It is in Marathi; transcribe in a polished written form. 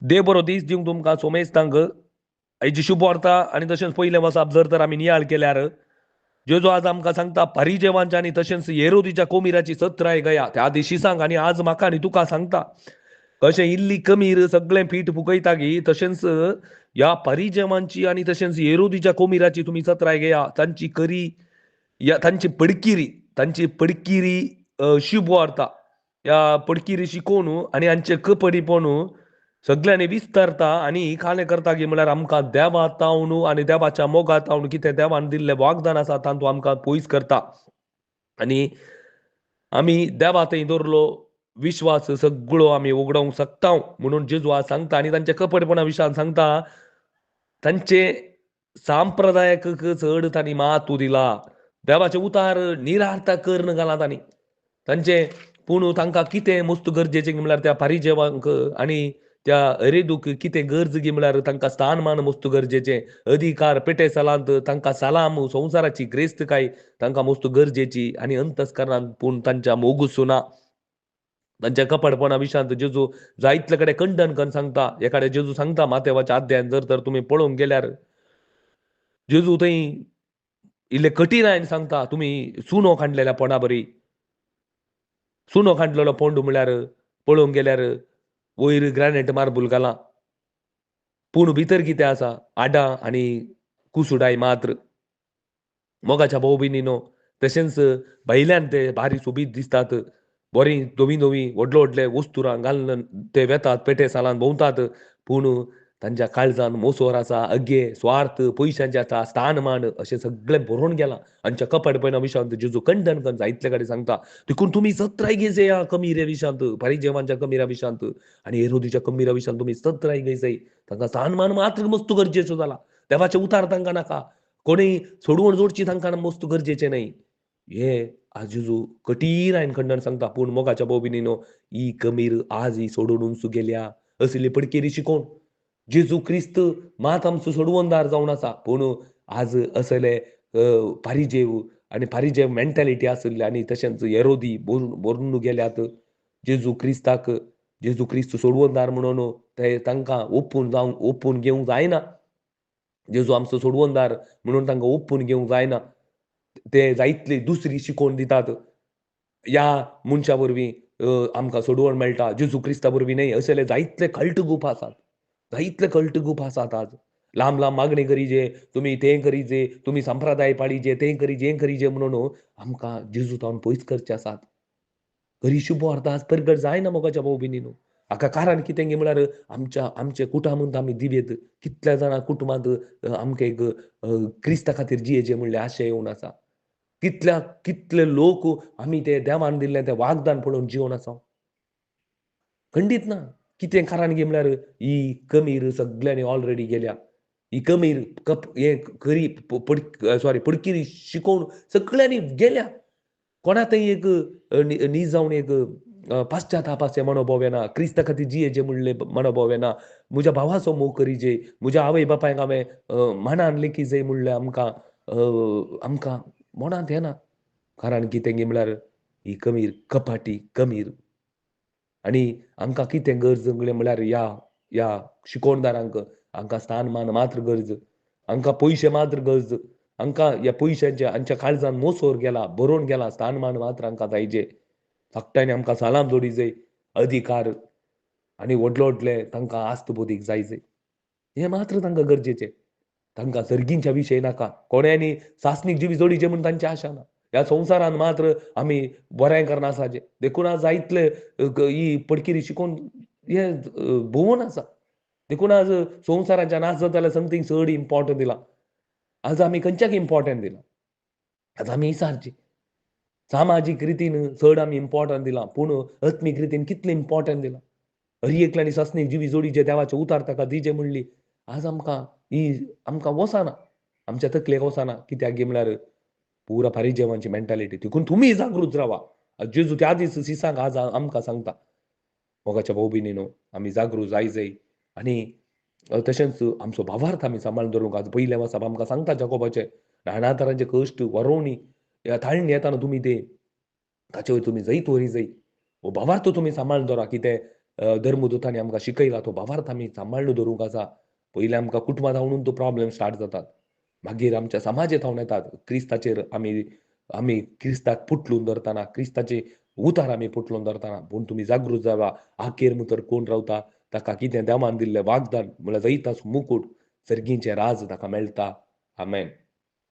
देव बरो दीस दिवंक तुमकां सोमेस्तांक हेची शुभ वार्ता आनी तशेंच पयलें वचप जर तर आमी नियाळ केल्यार जेजू आज आमकां सांगता परिजेवांच्या आनी तशेंच हेरोदीच्या कोमिराची सत्राय गया त्या दिशी सांग आनी आज म्हाका आनी तुका सांगता कशें इल्ली कमीर सगळें पीठ फुगयता गी तशेंच ह्या परिजेवांची आनी तशेंच हेरोदीच्या कोमिराची तुमी सत्राय घेया तांची करी या तांची पडकिरी शुभ वार्ता या पडकिरी शिकोवन आनी हांचे कपडीपण सगळ्यांनी विस्तारता आनी खाणे करता की म्हळ्यार आमकां देवा तावन आनी देवाच्या मोगा तावन कितें देवान दिल्लें वागदान आसा तातूंत आमकां पयस करता आनी आमी देवा थंय दवरलो विश्वास सगळो आमी उगडोवंक शकता म्हणून जेजू आज सांगता आनी तांच्या कपडपणा विशयान सांगता तांचे सांप्रदायक चड तांणी महत्व दिला देवाचे उतार निरार्थ कर्ण घाला तांणी तांचे पूण तांकां कितें मस्त गरजेचें म्हळ्यार त्या पारिजेवांक आनी त्या अरेदूक कितें गरज म्हळ्यार तांकां स्थानमान मस्त गरजेचें अधिकार पेटे सालांत तांकां सलाम संवसाराची ग्रेस्तकाय तांकां मस्त गरजेची आनी अंतस्करणांत पूण तांच्या मोगुसुना तांच्या कपडपणा विशयांत जेजू जायतले कडेन खंडन करून सांगता एखादे जेजू सांगता मातेवाच्या अध्यायान जर तर तुमी पळोवंक गेल्यार जेजू थंय इल्ले कठीणायन सांगता तुमी सुनो खांडलेल्या पोंडा बरी सुनो खांडलेलो पोंड म्हळ्यार पळोवंक गेल्यार वयर ग्रॅनायट मार्बल घाला पूण भितर कितें आसा आडां आनी कुसुडाय मात्र मोगाच्या भाऊ भयणीनो तशेंच भायल्यान ते भारी सोबीत दिसतात बरी नवी नवी व्हडले व्हडले वस्तुरां घालून ते वेतात पेटे सालान भोंवतात पूण तांच्या काळजान मोसोर आसा अगे स्वार्थ पयशांचे आसा स्थानमान अशें सगळें भरून गेलां हांच्या कपडपणा विशयांत जेजू खंडन करून जायतले कडेन सांगता देखून तुमी सत्राय घेयचे ह्या कमिरे विशयांत परिजेवांच्या कमिरा विशयांत आनी हेरोदीच्या कमिरा विशयांत तुमी सत्राय घेयचय तांकां स्थानमान मात्र मस्त गरजेचो जाला देवाचे उतार तांकां नाका कोणी सोडवण जोडची तांकां मस्त गरजेचें न्हय हे आज जेजू कठीण आयन खंडन सांगता पूण मोगाच्या भाऊ भयणीनो ही कमीर आज ही सोडून उंच गेल्या असली पडकेरी शिकोवन जेजू क्रिस्त मात आमचो सोडवणदार जावन आसा पूण आज असले पारिजेव आनी पारिजेव मेंटॅलिटी आसले आनी तशेंच येरोदी बोरून गेल्यात जेजू क्रिस्त सोडवणदार म्हणून ते तांकां ओपून घेवंक जायना जेजू आमचो सोडवणदार म्हणून तांकां ओपून घेवंक जायना ते जायतली दुसरी शिकोवन दितात ह्या मनशा वरवीं आमकां सोडवण मेळटा जेजू क्रिस्ता वरवीं न्हय असले जायतले कल्ट ग्रूप आसात जायतले कल्ट ग्रूप आसात आज लांब लांब मागणी करीजे तुमी तें करीजे तुमी संप्रदाय पाळीजे तें करीजे हें करीजे म्हणून आमकां जेजू तावन पयस करचे आसात खरी शुभ अर्थ आज प्रगट जायना मोगाच्या भाऊ भयणीनो हाका कारण कितें गे म्हळ्यार आमचे कुटुंबांत आमी दिवेत कितल्या जाणां कुटुंबांत आमकां एक क्रिस्ता खातीर जियेचे म्हणले आशय येवन आसा कितले लोक आमी ते देवान दिल्लें तें वागदान पळोवन जिवन आसा खंडीत ना कितें कारण गे म्हळ्यार ही कमीर सगळ्यांनी ऑलरेडी गेल्या ही कमीर हे खरी पडकिरी शिकोवन सगळ्यांनी गेल्या कोणा थंय एक न्ही जावन एक पाश्चातापाचे मनोभाव येना क्रिस्ता खातीर जियेचे म्हणले मनोभाव येना म्हज्या भावाचो मोग करीजे म्हज्या आवय बापायक हांवें मानान लेखीजय म्हणलें आमकां मनांत येना कारण कितें गे म्हळ्यार ही कमीर कपाटी कमीर आनी हांकां कितें गरज म्हळ्यार ह्या शिकोणदारांक हांकां स्थानमान मात्र गरज हांकां पयशे मात्र गरज हांकां ह्या पयशांचे हांच्या काळजान मोसोर गेला बरोवन गेला स्थानमान मात्र हांकां जायचे धाकट्यांनी आमकां सालाम जोडीचें अधिकार आनी व्हडले व्हडले तांकां आस्त बोदीक जायचे हे मात्र तांकां गरजेचें तांकां सर्गींच्या विशय नाका कोण्यानी सासणीक जिवी जोडीचे म्हूण तांची आशा ना ह्या संवसारान मात्र आमी बरें करना आसाचे देखून आज जायतले ही पडकिरी शिकोवन हे भोवून आसा देखून आज संवसाराच्यान आसत जाल्यार समथींग चड इम्पॉर्टंट दिला आज आमी खंयच्याक इम्पॉर्टंट दिला आज आमी इसारची सामाजीक रितीन चड आमी इम्पॉर्टंट दिला पूण आत्मीक रितीन कितलें इम्पॉर्टंट दिला हरी एकल्यानी सासणीक जिवी जोडीचे देवाचे उतार ताका दिजे म्हणली आज आमकां वचना आमच्या तकलेक वचना कित्याक गे म्हळ्यार पुरा फारीजेवांची मेंटॅलिटी देखून तुमी जागृत रावा जेजू त्या दीस सिसांक आज आमकां सांगता मोगाच्या भाऊ भयणीनो आमी जागृत जाय आनी तशेंच आमचो भावार्थ आमी सांबाळून दवरूंक आज पयले वचप आमकां सांगता जाकोबाचे राणातरांचे कश्ट वरोवणी ह्या थाळणी येताना तुमी ते ताचे वयर तुमी जैत व्हरी जाय हो भावार्थ तुमी सांबाळून दवरा कितें धर्मदुतांनी आमकां शिकयला तो भावार्थ आमी सांबाळून दवरूंक आसा. पयलीं आमकां कुटुंबांत रावून तो प्रॉब्लेम स्टार्ट जातात. मागीर आमच्या समाजांत रावन येतात. क्रिस्ताचेर आमी आमी क्रिस्ताक फुटलून धरतना, क्रिस्ताचे उतार आमी फुटलून धरतना. पूण तुमी जागृत जावा. आखेर भितर कोण रावता ताका कितें देवान दिल्लें वागदान म्हळ्यार दैताचो मुकूट, सर्गीचें राज ताका मेळटा. आमेन.